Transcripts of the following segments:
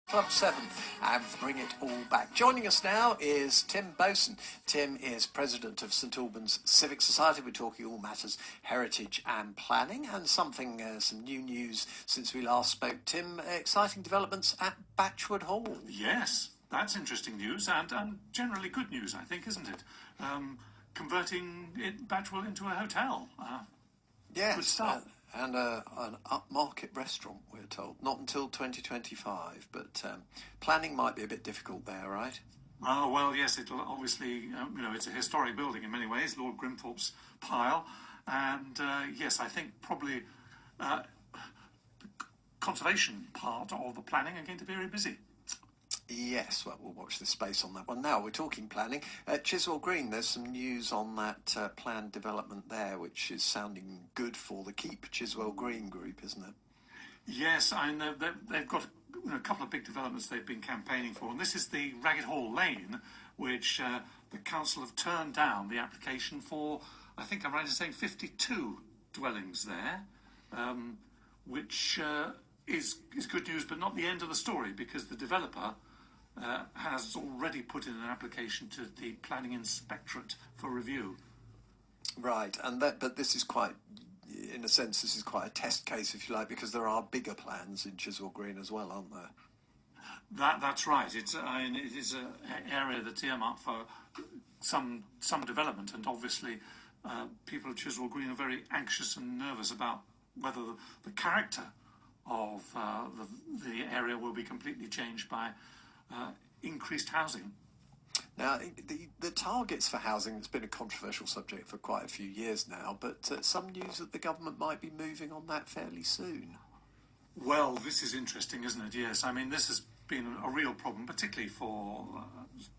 Club 7 and bring it all back. Joining us now is Tim Boatswain. Tim is president of St Albans Civic Society. We're talking all matters heritage and planning, and some new news since we last spoke. Tim, exciting developments at Batchwood Hall. Yes, that's interesting news and generally good news, I think, isn't it? Converting Batchwood into a hotel. Yes, good start. And an upmarket restaurant, we're told. Not until 2025, but planning might be a bit difficult there, right? Oh, well, yes, it'll obviously, it's a historic building in many ways, Lord Grimthorpe's pile. And, yes, I think probably the conservation part of the planning are going to be very busy. Yes, well, we'll watch this space on that one. Now, we're talking planning. Chiswell Green, there's some news on that planned development there, which is sounding good for the Keep Chiswell Green group, isn't it? Yes, I know. They've got a couple of big developments they've been campaigning for, and this is the Ragged Hall Lane, which the council have turned down the application for, I think I'm right in saying, 52 dwellings there, which is good news, but not the end of the story, because the developer has already put in an application to the Planning Inspectorate for review. Right, but this is quite, in a sense, this is quite a test case, if you like, because there are bigger plans in Chiswell Green as well, aren't there? That's right. It is an area that's earmarked for some development, and obviously people of Chiswell Green are very anxious and nervous about whether the character of the area will be completely changed by increased housing. Now, the targets for housing has been a controversial subject for quite a few years now, but some news that the government might be moving on that fairly soon. Well, this is interesting, isn't it? Yes, I mean, this has been a real problem, particularly for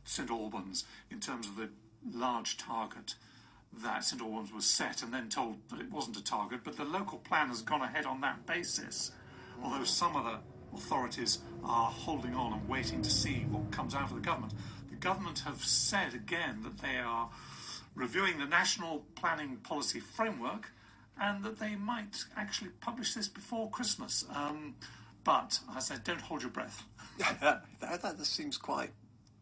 St Albans, in terms of the large target that St Albans was set and then told that it wasn't a target, but the local plan has gone ahead on that basis, although some of the authorities are holding on and waiting to see what comes out of the government. The government have said again that they are reviewing the National Planning Policy Framework and that they might actually publish this before Christmas. But, as I said, don't hold your breath. That seems quite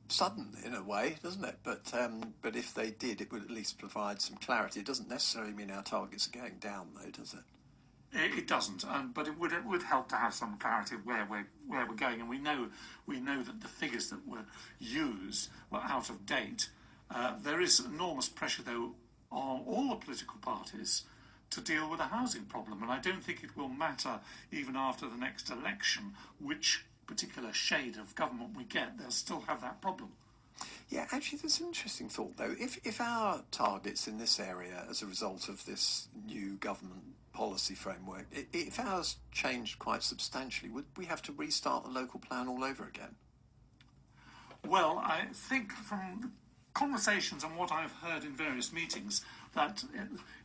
sudden in a way, doesn't it? But if they did, it would at least provide some clarity. It doesn't necessarily mean our targets are going down, though, does it? It doesn't, but it would help to have some clarity of where we're going, and we know that the figures that were used were out of date. There is enormous pressure, though, on all the political parties to deal with a housing problem, and I don't think it will matter even after the next election which particular shade of government we get. They'll still have that problem. Yeah, actually, there's an interesting thought, though. If our targets in this area, as a result of this new government policy framework, if ours changed quite substantially, would we have to restart the local plan all over again? Well, I think from conversations and what I've heard in various meetings, that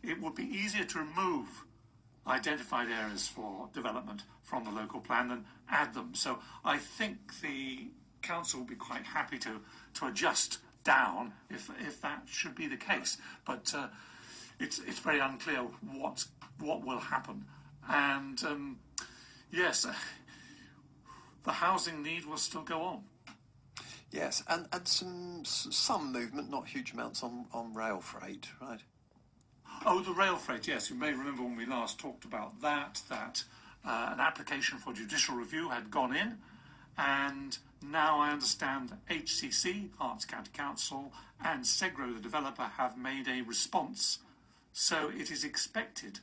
it would be easier to remove identified areas for development from the local plan than add them. So I think the council will be quite happy to adjust down if that should be the case. But it's very unclear what will happen. And yes, the housing need will still go on. Yes, and some movement, not huge amounts on rail freight, right? Oh, the rail freight, yes. You may remember when we last talked about that an application for judicial review had gone in, and now I understand HCC, Herts County Council, and Segro, the developer, have made a response. So it is expected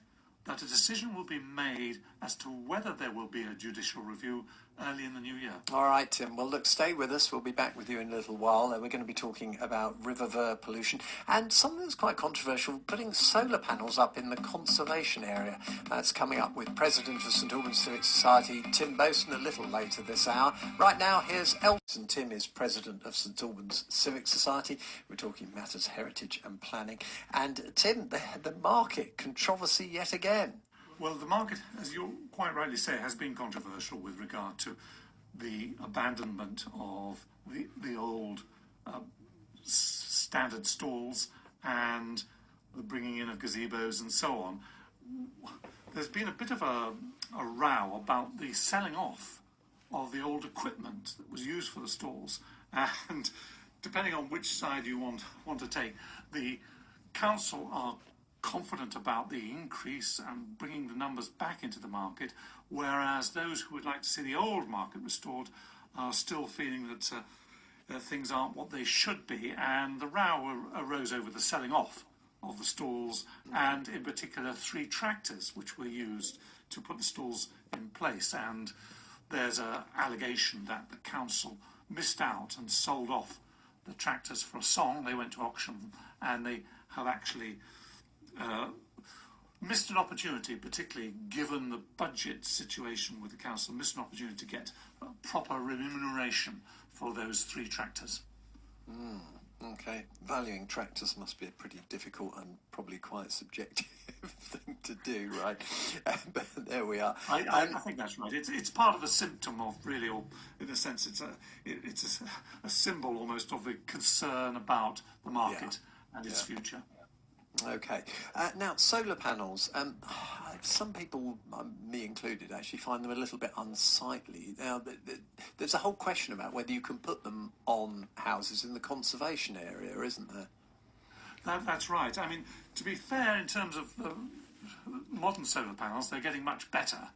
that a decision will be made as to whether there will be a judicial review early in the new year. All right, Tim. Well, look, stay with us. We'll be back with you in a little while. We're going to be talking about river ver pollution and something that's quite controversial, putting solar panels up in the conservation area. That's coming up with President of St Albans Civic Society, Tim Boatswain, a little later this hour. Right now, here's Elton. Tim is President of St Albans Civic Society. We're talking matters heritage and planning. And Tim, the market controversy yet again. Well, the market, as you quite rightly say, has been controversial with regard to the abandonment of the old standard stalls and the bringing in of gazebos and so on. There's been a bit of a row about the selling off of the old equipment that was used for the stalls. And depending on which side you want to take, the council are confident about the increase and bringing the numbers back into the market, whereas those who would like to see the old market restored are still feeling that things aren't what they should be. And the row arose over the selling off of the stalls, and in particular 3 tractors which were used to put the stalls in place. And there's an allegation that the council missed out and sold off the tractors for a song. They went to auction, and they have actually missed an opportunity, particularly given the budget situation with the council, missed an opportunity to get proper remuneration for those 3 tractors. Okay, valuing tractors must be a pretty difficult and probably quite subjective thing to do, right? But there we are. I think that's right. It's part of a symptom of really, or in a sense, it's a symbol almost of the concern about the market and its future. Okay. Now, solar panels. Some people, me included, actually find them a little bit unsightly. Now, there's a whole question about whether you can put them on houses in the conservation area, isn't there? That's right. I mean, to be fair, in terms of the modern solar panels, they're getting much better.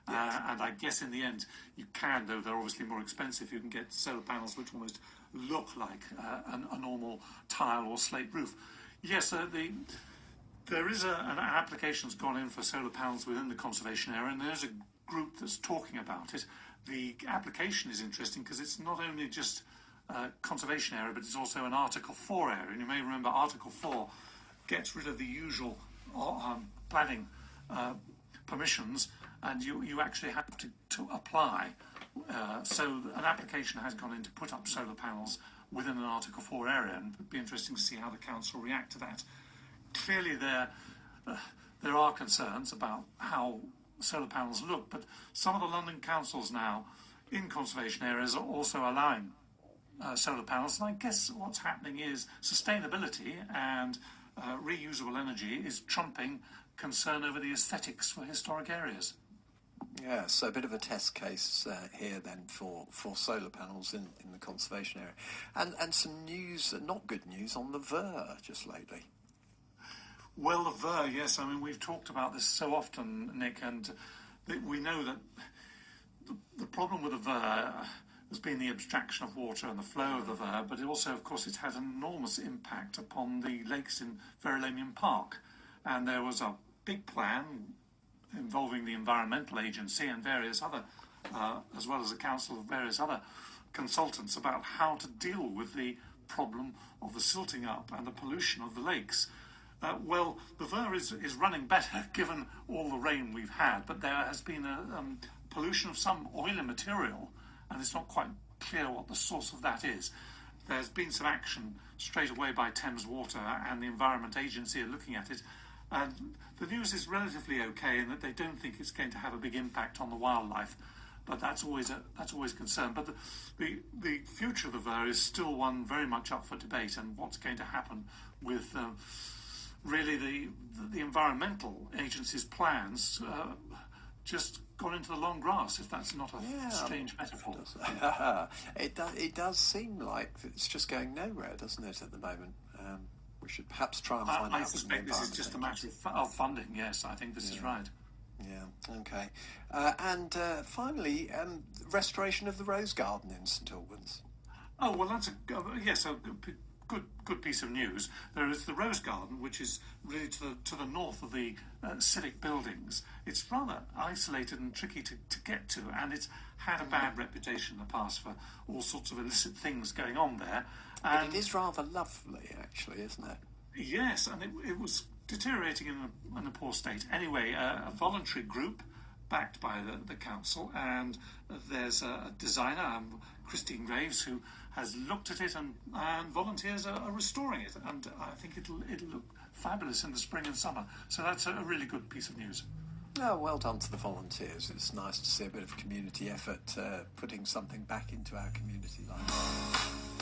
Yes. And I guess in the end, you can, though they're obviously more expensive, you can get solar panels which almost look like a normal tile or slate roof. Yes, there is an application that's gone in for solar panels within the conservation area, and there's a group that's talking about it. The application is interesting because it's not only just conservation area, but it's also an Article 4 area. And you may remember Article 4 gets rid of the usual planning permissions, and you actually have to apply. So an application has gone in to put up solar panels within an Article 4 area, and it would be interesting to see how the council react to that. Clearly there are concerns about how solar panels look, but some of the London councils now in conservation areas are also allowing solar panels, and I guess what's happening is sustainability and reusable energy is trumping concern over the aesthetics for historic areas. Yeah, so a bit of a test case here then for solar panels in the conservation area. And some news, not good news, on the Ver just lately. Well, the Ver, yes. I mean, we've talked about this so often, Nick, and we know that the problem with the Ver has been the abstraction of water and the flow of the Ver, but it also, of course, it's had an enormous impact upon the lakes in Verulamium Park. And there was a big plan involving the Environmental Agency and various other, as well as the council of various other consultants, about how to deal with the problem of the silting up and the pollution of the lakes. Well, the Ver is running better given all the rain we've had, but there has been a pollution of some oily material, and it's not quite clear what the source of that is. There's been some action straight away by Thames Water, and the Environment Agency are looking at it. And the news is relatively okay in that they don't think it's going to have a big impact on the wildlife, but that's always a concern. But the future of the Ver is still one very much up for debate, and what's going to happen with really the environmental agency's plans just gone into the long grass, if that's not a strange metaphor. It does seem like it's just going nowhere, doesn't it, at the moment? We should perhaps try and find out. I suspect this is just a matter of funding, yes, I think this is right. Yeah, okay. And finally, restoration of the Rose Garden in St Albans. Oh, well, that's a good piece of news. There is the Rose Garden, which is really to the north of the civic buildings. It's rather isolated and tricky to get to, and it's had a bad reputation in the past for all sorts of illicit things going on there. But it is rather lovely, actually, isn't it? Yes, and it was deteriorating in a poor state. Anyway, a voluntary group backed by the council, and there's a designer, Christine Graves, who has looked at it, and volunteers are restoring it, and I think it'll look fabulous in the spring and summer. So that's a really good piece of news. Oh, well done to the volunteers. It's nice to see a bit of community effort putting something back into our community life.